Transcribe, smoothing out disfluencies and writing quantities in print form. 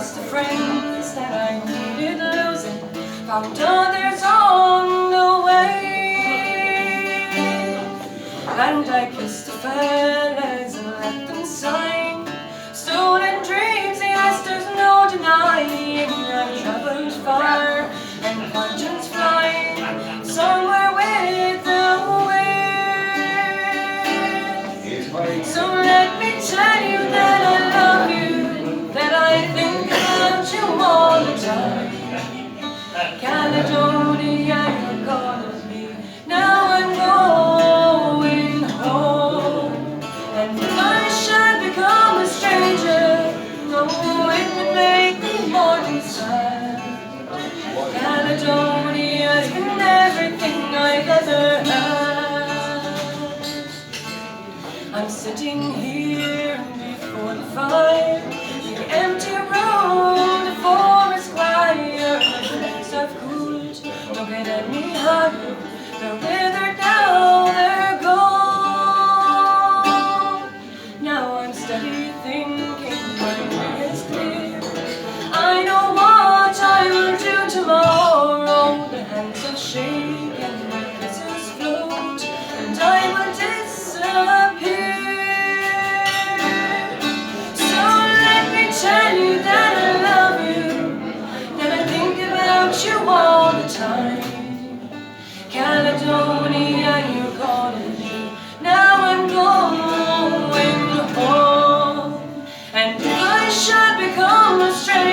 lost the friends that I needed losing, found others on the way, and I kissed the fellas and let them sign. Stolen dreams, yes, there's no denying. I've traveled far and conscience flying somewhere with the wind. So let me tell you that I love you, that I think about you all the time. Caledonia, you're calling me, now I'm going home. And if I should become a stranger, no, it would make me more than sad. Caledonia's been everything I've ever had. I'm sitting here before the fire, the empty road, the forest choir. The winds have cooled, don't get any higher. They're withered now, they're gone. Now I'm steady thinking, my way is clear. I know what I will do tomorrow. The hands will shake and the kisses float, and I will disappear. So let me tell you that I love you, that I think about you all the time. Caledonia, you're calling me, now I'm going home. And if I should become a stranger,